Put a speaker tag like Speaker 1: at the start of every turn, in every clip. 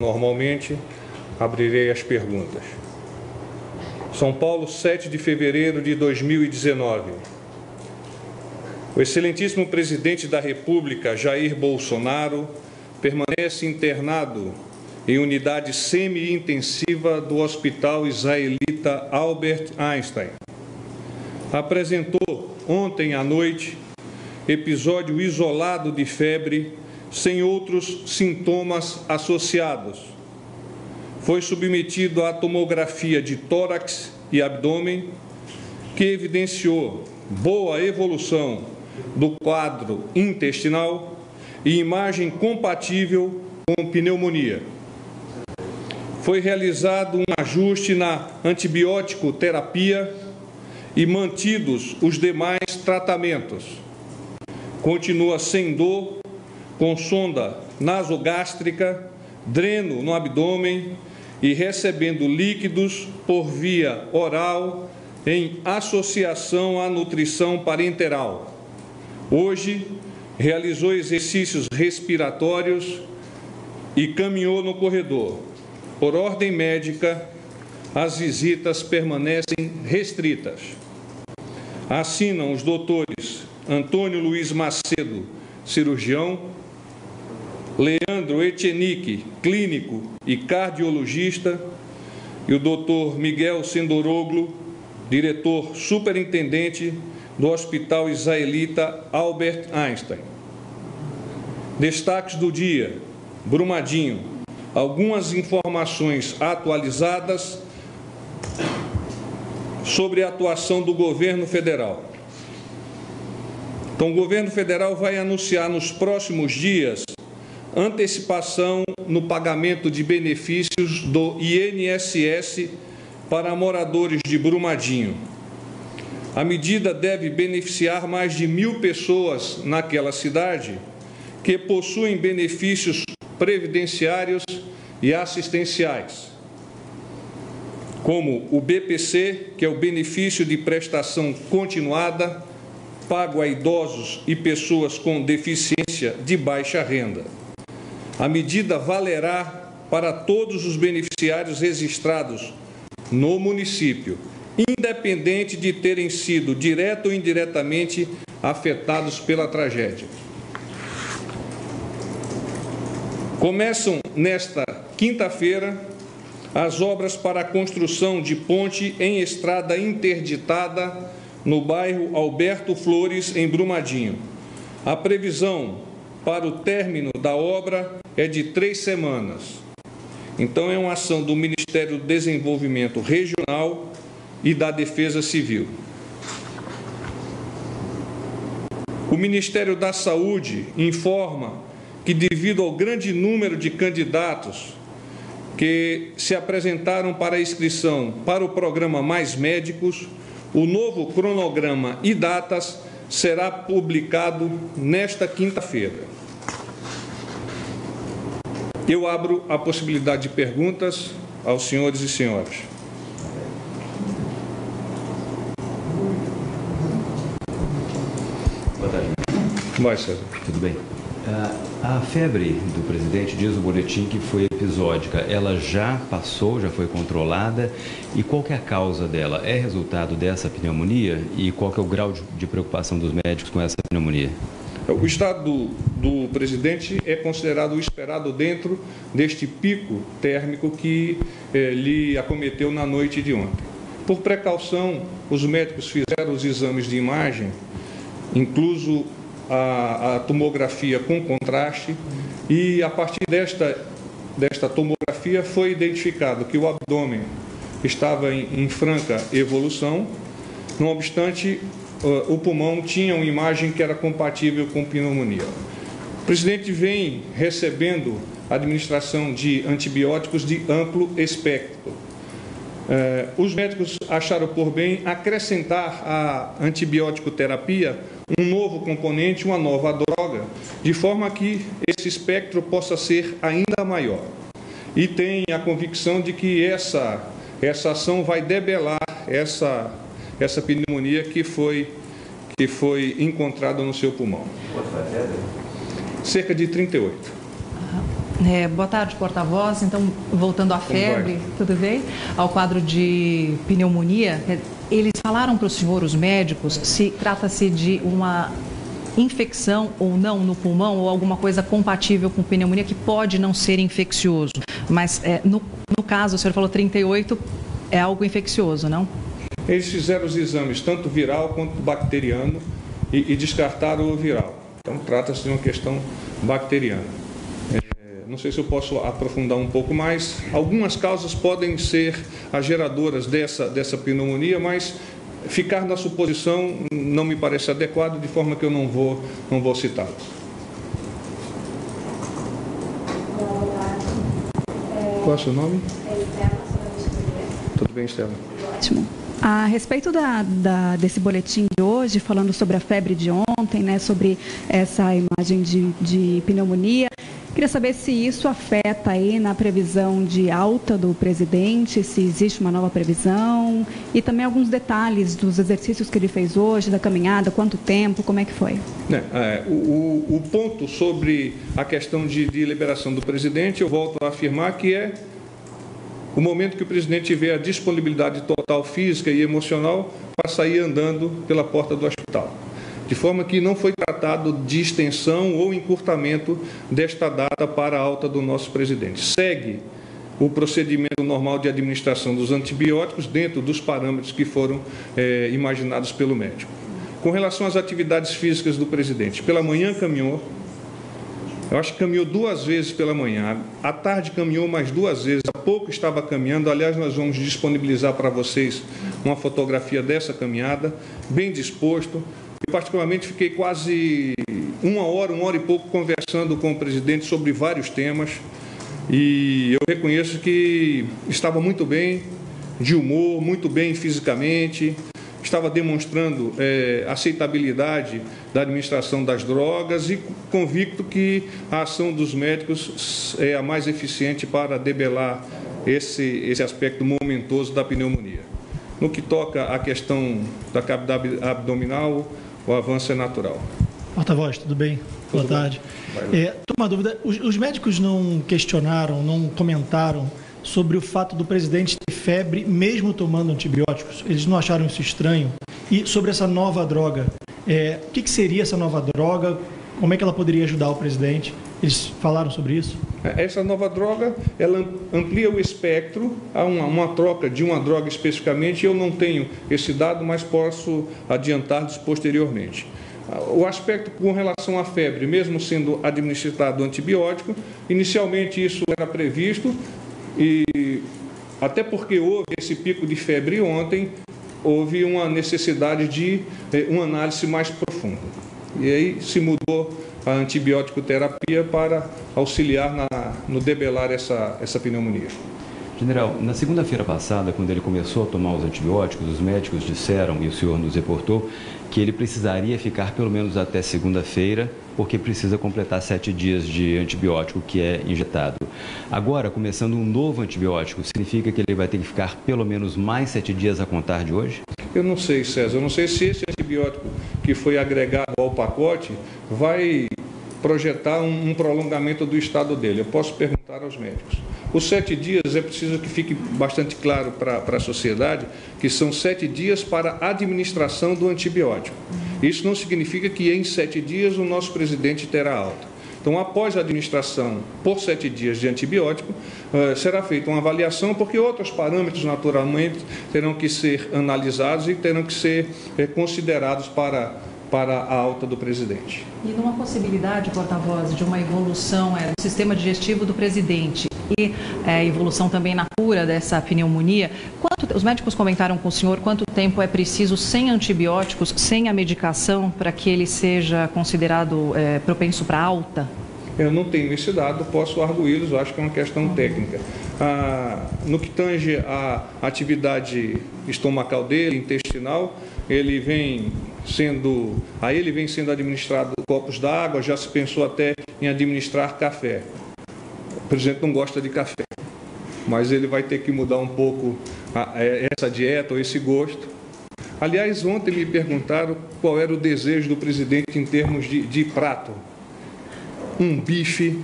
Speaker 1: normalmente, abrirei as perguntas. São Paulo, 7 de fevereiro de 2019. O excelentíssimo presidente da República, Jair Bolsonaro, permanece internado em unidade semi-intensiva do Hospital Israelita Albert Einstein. Apresentou ontem à noite episódio isolado de febre, sem outros sintomas associados. Foi submetido à tomografia de tórax e abdômen, que evidenciou boa evolução do quadro intestinal e imagem compatível com pneumonia. Foi realizado um ajuste na antibiótico terapia e mantidos os demais tratamentos. Continua sem dor, com sonda nasogástrica, dreno no abdômen e recebendo líquidos por via oral em associação à nutrição parenteral. Hoje, realizou exercícios respiratórios e caminhou no corredor. Por ordem médica, as visitas permanecem restritas. Assinam os doutores Antônio Luiz Macedo, cirurgião, Leandro Echenique, clínico e cardiologista, e o doutor Miguel Sendoroglu, diretor superintendente do Hospital Israelita Albert Einstein. Destaques do dia: Brumadinho. Algumas informações atualizadas sobre a atuação do governo federal. Então, o governo federal vai anunciar nos próximos dias antecipação no pagamento de benefícios do INSS para moradores de Brumadinho. A medida deve beneficiar mais de 1.000 pessoas naquela cidade que possuem benefícios previdenciários e assistenciais, como o BPC, que é o benefício de prestação continuada, pago a idosos e pessoas com deficiência de baixa renda. A medida valerá para todos os beneficiários registrados no município, independente de terem sido direto ou indiretamente afetados pela tragédia. Começam nesta quinta-feira as obras para a construção de ponte em estrada interditada no bairro Alberto Flores, em Brumadinho. A previsão para o término da obra é de 3 semanas. Então, é uma ação do Ministério do Desenvolvimento Regional e da Defesa Civil. O Ministério da Saúde informa que, devido ao grande número de candidatos que se apresentaram para a inscrição para o programa Mais Médicos, o novo cronograma e datas será publicado nesta quinta-feira. Eu abro a possibilidade de perguntas aos senhores e senhoras.
Speaker 2: Boa tarde.
Speaker 1: Vai, César.
Speaker 2: Tudo bem? A febre do presidente, diz o boletim que foi episódica, ela já passou, já foi controlada, e qual que é a causa dela? É resultado dessa pneumonia? E qual que é o grau de preocupação dos médicos com essa pneumonia?
Speaker 1: O estado do presidente é considerado o esperado dentro deste pico térmico que lhe acometeu na noite de ontem. Por precaução, os médicos fizeram os exames de imagem, incluso a tomografia com contraste, e a partir desta tomografia foi identificado que o abdômen estava em franca evolução. Não obstante, o pulmão tinha uma imagem que era compatível com pneumonia. O presidente vem recebendo a administração de antibióticos de amplo espectro. Os médicos acharam por bem acrescentar à antibiótico terapia um novo componente, uma nova droga, de forma que esse espectro possa ser ainda maior. E tem a convicção de que essa ação vai debelar essa pneumonia que foi encontrada no seu pulmão.
Speaker 2: Quanto foi a febre?
Speaker 1: Cerca de 38.
Speaker 3: Boa tarde, porta-voz. Então, voltando à febre, tudo bem? Ao quadro de pneumonia, eles falaram para o senhor, os médicos, se trata-se de uma infecção ou não no pulmão ou alguma coisa compatível com pneumonia que pode não ser infeccioso. Mas, no caso, o senhor falou 38, é algo infeccioso, não?
Speaker 1: Eles fizeram os exames, tanto viral quanto bacteriano, e descartaram o viral. Então, trata-se de uma questão bacteriana. Não sei se eu posso aprofundar um pouco mais. Algumas causas podem ser as geradoras dessa pneumonia, mas ficar na suposição não me parece adequado, de forma que eu não vou citá-las. Qual é o seu nome? Tudo bem, Estela?
Speaker 4: Ótimo. A respeito desse boletim de hoje, falando sobre a febre de ontem, né, sobre essa imagem de pneumonia, queria saber se isso afeta aí na previsão de alta do presidente, se existe uma nova previsão e também alguns detalhes dos exercícios que ele fez hoje, da caminhada, quanto tempo, como é que foi?
Speaker 1: O ponto sobre a questão de liberação do presidente, eu volto a afirmar que é o momento que o presidente tiver a disponibilidade total física e emocional para sair andando pela porta do hospital. De forma que não foi tratado de extensão ou encurtamento desta data para a alta do nosso presidente. Segue o procedimento normal de administração dos antibióticos dentro dos parâmetros que foram imaginados pelo médico. Com relação às atividades físicas do presidente, pela manhã caminhou, eu acho que caminhou 2 vezes pela manhã, à tarde caminhou mais 2 vezes, há pouco estava caminhando. Aliás, nós vamos disponibilizar para vocês uma fotografia dessa caminhada, bem disposto. Eu particularmente fiquei quase 1 hora e pouco conversando com o presidente sobre vários temas e eu reconheço que estava muito bem de humor, muito bem fisicamente, estava demonstrando aceitabilidade da administração das drogas e convicto que a ação dos médicos é a mais eficiente para debelar esse aspecto momentoso da pneumonia. No que toca à questão da cavidade abdominal, o avanço é natural.
Speaker 5: Porta-voz, tudo bem? Boa tarde. Uma dúvida, os médicos não questionaram, não comentaram sobre o fato do presidente ter febre mesmo tomando antibióticos? Eles não acharam isso estranho? E sobre essa nova droga, o que seria essa nova droga? Como é que ela poderia ajudar o presidente? Eles falaram sobre isso?
Speaker 1: Essa nova droga, ela amplia o espectro, há uma troca de uma droga especificamente. Eu não tenho esse dado, mas posso adiantar-lhes posteriormente. O aspecto com relação à febre, mesmo sendo administrado antibiótico, inicialmente isso era previsto e até porque houve esse pico de febre ontem, houve uma necessidade de uma análise mais profunda. E aí se mudou a antibiótico terapia para auxiliar no debelar essa pneumonia.
Speaker 2: General, na segunda-feira passada, quando ele começou a tomar os antibióticos, os médicos disseram, e o senhor nos reportou, que ele precisaria ficar pelo menos até segunda-feira, porque precisa completar 7 dias de antibiótico que é injetado. Agora, começando um novo antibiótico, significa que ele vai ter que ficar pelo menos mais 7 dias a contar de hoje?
Speaker 1: Eu não sei, César, eu não sei se esse antibiótico que foi agregado ao pacote vai projetar um prolongamento do estado dele. Eu posso perguntar aos médicos. Os 7 dias, é preciso que fique bastante claro para a sociedade que são 7 dias para a administração do antibiótico. Isso não significa que em 7 dias o nosso presidente terá alta. Então, após a administração por 7 dias de antibiótico, será feita uma avaliação, porque outros parâmetros, naturalmente, terão que ser analisados e terão que ser considerados para a alta do presidente.
Speaker 3: E numa possibilidade, porta-voz, de uma evolução do sistema digestivo do presidente e a evolução também na cura dessa pneumonia, os médicos comentaram com o senhor quanto tempo é preciso sem antibióticos, sem a medicação, para que ele seja considerado propenso para alta?
Speaker 1: Eu não tenho esse dado, posso arguí-los, acho que é uma questão técnica. No que tange à atividade estomacal dele, intestinal, ele vem sendo administrado copos d'água, já se pensou até em administrar café. O presidente não gosta de café, mas ele vai ter que mudar um pouco essa dieta ou esse gosto. Aliás, ontem me perguntaram qual era o desejo do presidente em termos de prato. Um bife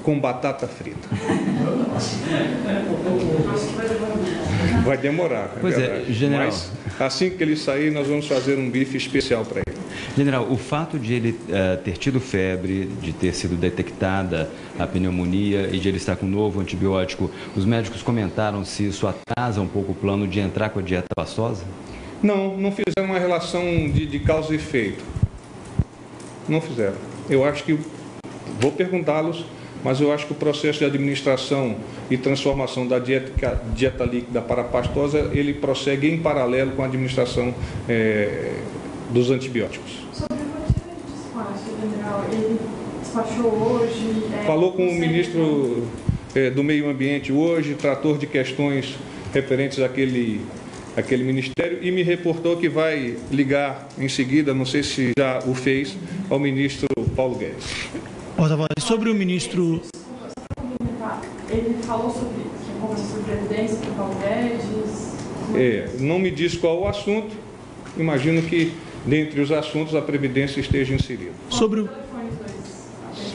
Speaker 1: com batata frita. Vai demorar,
Speaker 2: Pois é, general.
Speaker 1: Mas assim que ele sair, nós vamos fazer um bife especial para ele.
Speaker 2: General, o fato de ele ter tido febre, de ter sido detectada a pneumonia e de ele estar com um novo antibiótico, os médicos comentaram se isso atrasa um pouco o plano de entrar com a dieta pastosa?
Speaker 1: Não fizeram uma relação de causa e efeito. Não fizeram. Eu acho que, vou perguntá-los, mas eu acho que o processo de administração e transformação da dieta líquida para a pastosa, ele prossegue em paralelo com a administração dos antibióticos.
Speaker 6: Sobre a rotina de despacho, general, ele despachou hoje?
Speaker 1: Falou com o ministro do Meio Ambiente hoje, tratou de questões referentes àquele ministério e me reportou que vai ligar em seguida, não sei se já o fez, ao ministro Paulo Guedes.
Speaker 5: Porta-voz, sobre o ministro...
Speaker 6: Ele falou sobre que conversou sobre presidência com o Paulo Guedes?
Speaker 1: Não me diz qual o assunto, imagino que dentre os assuntos a Previdência esteja inserida.
Speaker 5: Sobre o...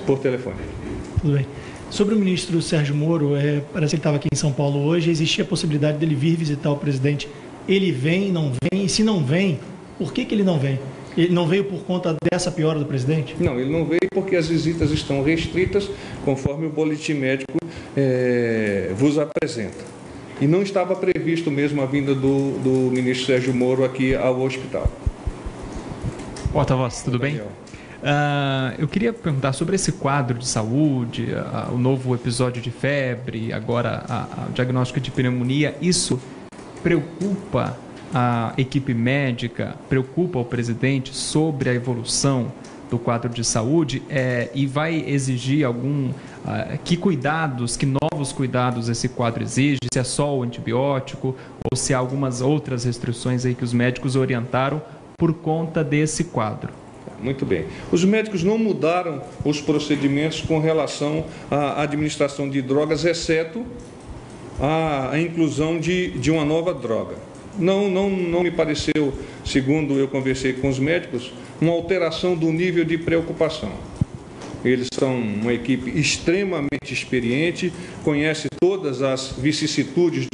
Speaker 1: Por telefone.
Speaker 5: Tudo bem. Sobre o ministro Sérgio Moro, parece que ele estava aqui em São Paulo hoje, existia a possibilidade dele vir visitar o presidente. Ele vem, não vem? E se não vem, por que ele não vem? Ele não veio por conta dessa piora do presidente?
Speaker 1: Não, ele não veio porque as visitas estão restritas, conforme o boletim médico vos apresenta. E não estava previsto mesmo a vinda do ministro Sérgio Moro aqui ao hospital.
Speaker 7: Porta-voz, tudo bem? Eu queria perguntar sobre esse quadro de saúde, o novo episódio de febre, agora o diagnóstico de pneumonia. Isso preocupa a equipe médica, preocupa o presidente sobre a evolução do quadro de saúde e vai exigir que cuidados, que novos cuidados esse quadro exige, se é só o antibiótico ou se há algumas outras restrições aí que os médicos orientaram por conta desse quadro.
Speaker 1: Muito bem. Os médicos não mudaram os procedimentos com relação à administração de drogas, exceto a inclusão de uma nova droga. Não me pareceu, segundo eu conversei com os médicos, uma alteração do nível de preocupação. Eles são uma equipe extremamente experiente, conhece todas as vicissitudes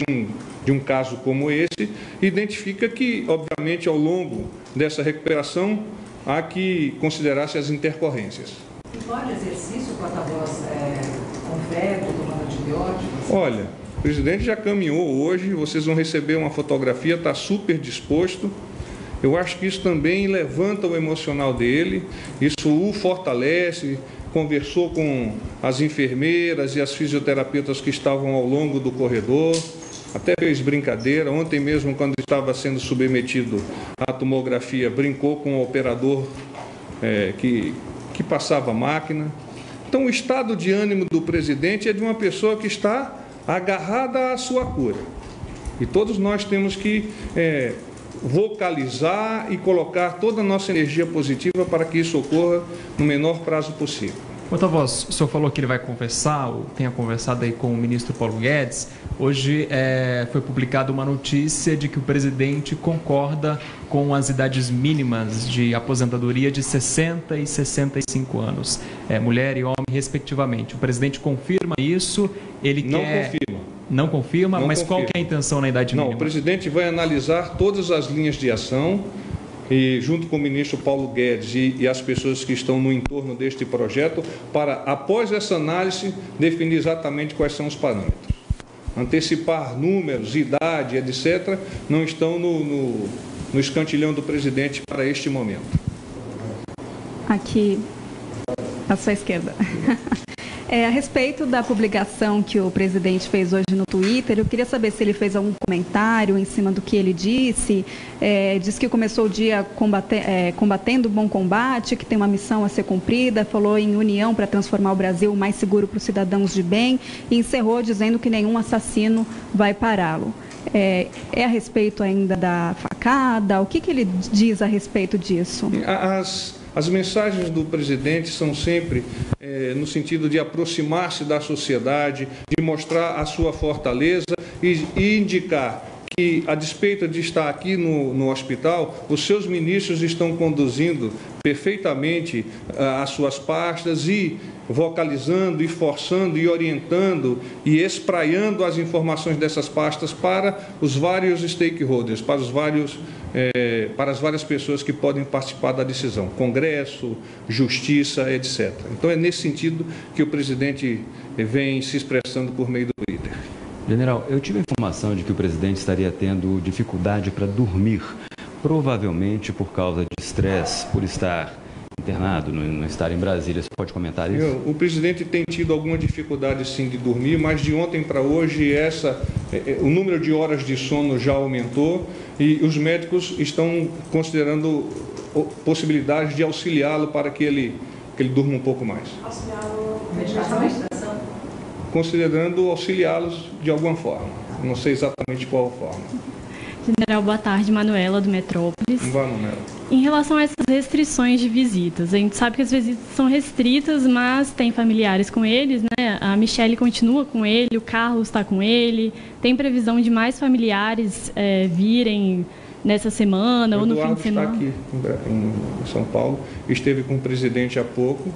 Speaker 1: de um caso como esse, identifica que, obviamente, ao longo dessa recuperação, há que considerar-se as intercorrências.
Speaker 3: E pode exercício, porta-voz, com febre, tomando antibióticos?
Speaker 1: Olha, o presidente já caminhou hoje, vocês vão receber uma fotografia, está super disposto. Eu acho que isso também levanta o emocional dele, isso o fortalece, conversou com as enfermeiras e as fisioterapeutas que estavam ao longo do corredor, até fez brincadeira. Ontem mesmo, quando estava sendo submetido à tomografia, brincou com o operador que passava a máquina. Então, o estado de ânimo do presidente é de uma pessoa que está agarrada à sua cura. E todos nós temos que vocalizar e colocar toda a nossa energia positiva para que isso ocorra no menor prazo possível.
Speaker 7: Porta-voz, o senhor falou que ele vai conversar, ou tenha conversado aí com o ministro Paulo Guedes. Hoje foi publicada uma notícia de que o presidente concorda com as idades mínimas de aposentadoria de 60 e 65 anos, mulher e homem, respectivamente. O presidente confirma isso? Ele Não confirma, mas qual que é a intenção na idade mínima?
Speaker 1: Não, o presidente vai analisar todas as linhas de ação e junto com o ministro Paulo Guedes e as pessoas que estão no entorno deste projeto, para, após essa análise, definir exatamente quais são os parâmetros. Antecipar números, idade, etc., não estão no escantilhão do presidente para este momento.
Speaker 4: Aqui, à sua esquerda. A respeito da publicação que o presidente fez hoje no Twitter, eu queria saber se ele fez algum comentário em cima do que ele disse. Diz que começou o dia combatendo o bom combate, que tem uma missão a ser cumprida, falou em união para transformar o Brasil mais seguro para os cidadãos de bem e encerrou dizendo que nenhum assassino vai pará-lo. A respeito ainda da facada? O que ele diz a respeito disso?
Speaker 1: As mensagens do presidente são sempre no sentido de aproximar-se da sociedade, de mostrar a sua fortaleza e indicar que, a despeito de estar aqui no hospital, os seus ministros estão conduzindo perfeitamente as suas pastas e vocalizando e forçando e orientando e espraiando as informações dessas pastas para os vários stakeholders, para as várias pessoas que podem participar da decisão, Congresso, Justiça, etc. Então é nesse sentido que o presidente vem se expressando por meio do Twitter.
Speaker 2: General, eu tive a informação de que o presidente estaria tendo dificuldade para dormir, provavelmente por causa de estresse, por estar internado, não estar em Brasília. Você pode comentar isso?
Speaker 1: O presidente tem tido alguma dificuldade, sim, de dormir, mas de ontem para hoje o número de horas de sono já aumentou e os médicos estão considerando possibilidades de auxiliá-lo para que ele durma um pouco mais.
Speaker 6: Auxiliá-lo
Speaker 1: Considerando auxiliá-los de alguma forma. Não sei exatamente qual forma.
Speaker 8: General, boa tarde. Manuela, do Metrópolis.
Speaker 1: Vá, Manuela.
Speaker 8: Em relação a essas restrições de visitas, a gente sabe que as visitas são restritas, mas tem familiares com eles, né? A Michele continua com ele, o Carlos está com ele. Tem previsão de mais familiares virem nessa semana ou no fim de semana?
Speaker 1: O Eduardo está aqui em São Paulo. Esteve com o presidente há pouco.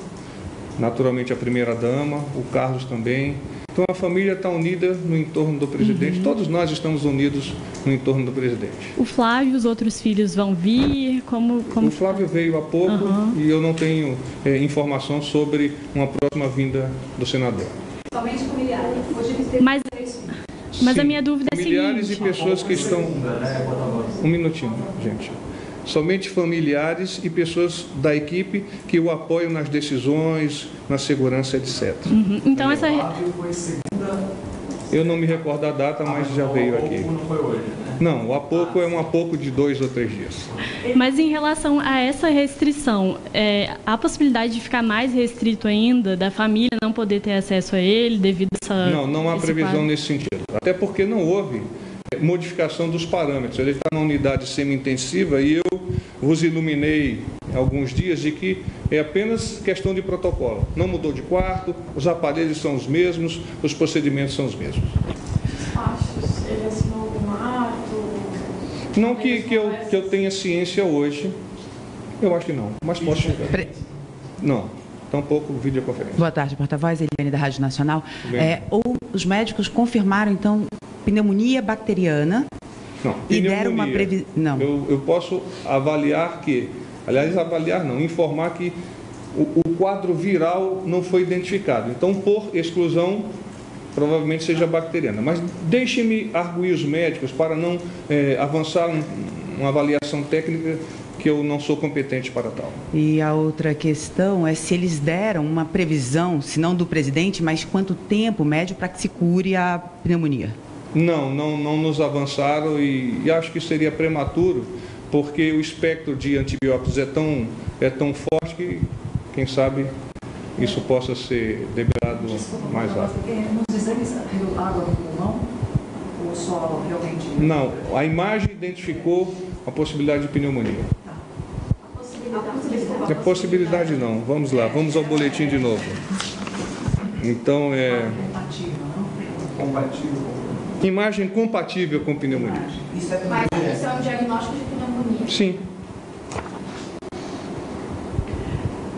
Speaker 1: Naturalmente a primeira-dama, o Carlos também. Então a família está unida no entorno do presidente, todos nós estamos unidos no entorno do presidente.
Speaker 8: O Flávio e os outros filhos vão vir? Como...
Speaker 1: O Flávio veio há pouco e eu não tenho informação sobre uma próxima vinda do senador.
Speaker 6: Somente familiares. Hoje eles teve
Speaker 8: Mas
Speaker 1: Sim,
Speaker 8: a minha dúvida é a seguinte...
Speaker 1: Familiares e pessoas que estão... Um minutinho, gente. Somente familiares e pessoas da equipe que o apoiam nas decisões, na segurança, etc.
Speaker 8: Então essa...
Speaker 1: Eu não me recordo a data, mas já veio aqui.
Speaker 7: Não foi hoje, né?
Speaker 1: Não, o há pouco é um há pouco de 2 ou 3 dias.
Speaker 8: Mas em relação a essa restrição, há possibilidade de ficar mais restrito ainda, da família não poder ter acesso a ele devido a essa...
Speaker 1: Não há previsão
Speaker 8: quadro?
Speaker 1: nesse sentido. Até porque não houve modificação dos parâmetros. Ele está na unidade semi-intensiva e eu vos iluminei alguns dias de que é apenas questão de protocolo. Não mudou de quarto, os aparelhos são os mesmos, os procedimentos são os mesmos.
Speaker 6: faixas, ele assinou algum ato?
Speaker 1: Não que eu tenha ciência hoje, eu acho que não, mas posso chegar. Não, tampouco videoconferência.
Speaker 9: Boa tarde, porta-voz, Eliane da Rádio Nacional. Os médicos confirmaram, então, pneumonia bacteriana.
Speaker 1: Não,
Speaker 9: e deram uma previsão. Não.
Speaker 1: Eu posso avaliar que, informar que o quadro viral não foi identificado. Então, por exclusão, provavelmente seja bacteriana. Mas deixe-me arguir os médicos para não avançar uma avaliação técnica que eu não sou competente para tal.
Speaker 9: E a outra questão é se eles deram uma previsão, se não do presidente, mas quanto tempo médio para que se cure a pneumonia?
Speaker 1: Não nos avançaram e acho que seria prematuro, porque o espectro de antibióticos é tão forte que, quem sabe, isso possa ser debelado mais rápido.
Speaker 3: Nos exames, água no pulmão ou só realmente...
Speaker 1: Não, a imagem identificou a possibilidade de pneumonia. A possibilidade não. Vamos lá, vamos ao boletim de novo. Então, imagem compatível com pneumonia.
Speaker 6: Mas isso é um diagnóstico de pneumonia?
Speaker 1: Sim.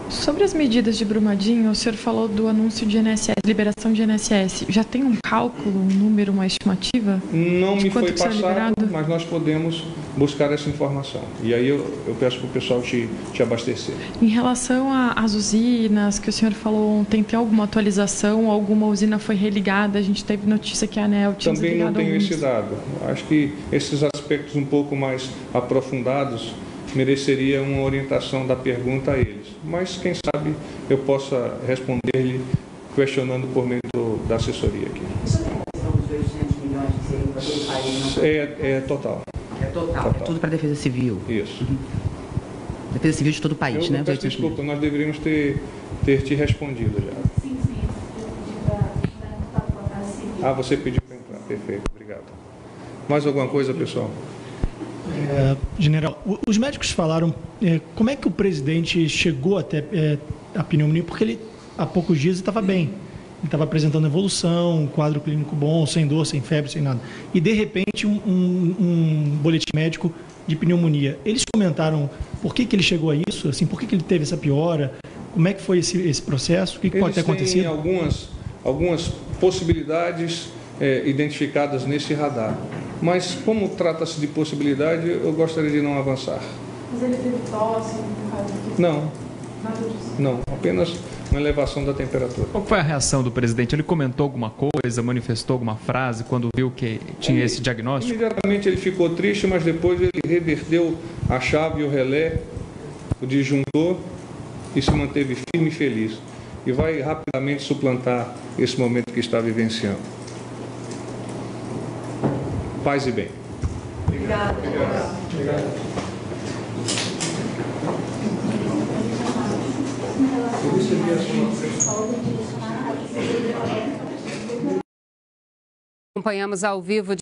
Speaker 10: Sobre as medidas de Brumadinho, o senhor falou do anúncio de INSS, liberação de INSS. Já tem um cálculo, um número, uma estimativa?
Speaker 1: Não me foi
Speaker 10: passado,
Speaker 1: mas nós podemos buscar essa informação. E aí eu peço para o pessoal te abastecer.
Speaker 10: Em relação às usinas que o senhor falou ontem, tem alguma atualização? Alguma usina foi religada? A gente teve notícia que a ANEEL tinha
Speaker 1: Também não tenho
Speaker 10: alguns.
Speaker 1: esse dado. Acho que esses aspectos um pouco mais aprofundados mereceria uma orientação da pergunta a eles. Mas, quem sabe, eu possa responder-lhe questionando por meio da assessoria aqui.
Speaker 9: Isso tem a questão dos 800 milhões que seriam para todo o país?
Speaker 1: É total.
Speaker 9: É total. É tudo para a Defesa Civil?
Speaker 1: Isso.
Speaker 9: Defesa Civil de todo o país, né?
Speaker 1: Peço desculpa, nós deveríamos ter te respondido já.
Speaker 6: Sim.
Speaker 1: Você pediu para entrar. Perfeito, obrigado. Mais alguma coisa, pessoal?
Speaker 5: General, os médicos falaram como é que o presidente chegou até a pneumonia, porque ele há poucos dias estava bem. Ele estava apresentando evolução, um quadro clínico bom, sem dor, sem febre, sem nada. E, de repente, um boletim médico de pneumonia. Eles comentaram Por que ele chegou a isso? Assim, por que ele teve essa piora? Como é que foi esse processo? O que pode ter acontecido?
Speaker 1: Algumas possibilidades identificadas nesse radar. Mas, como trata-se de possibilidade, eu gostaria de não avançar.
Speaker 6: Mas ele teve tosse?
Speaker 1: Não.
Speaker 6: Nada disso?
Speaker 1: Não, apenas uma elevação da temperatura.
Speaker 7: Qual foi a reação do presidente? Ele comentou alguma coisa, manifestou alguma frase quando viu que tinha esse diagnóstico?
Speaker 1: Imediatamente ele ficou triste, mas depois ele reverteu a chave e o relé, o disjuntor, e se manteve firme e feliz. E vai rapidamente suplantar esse momento que está vivenciando. Paz e bem.
Speaker 6: Obrigada.
Speaker 1: Obrigado.
Speaker 11: Acompanhamos ao vivo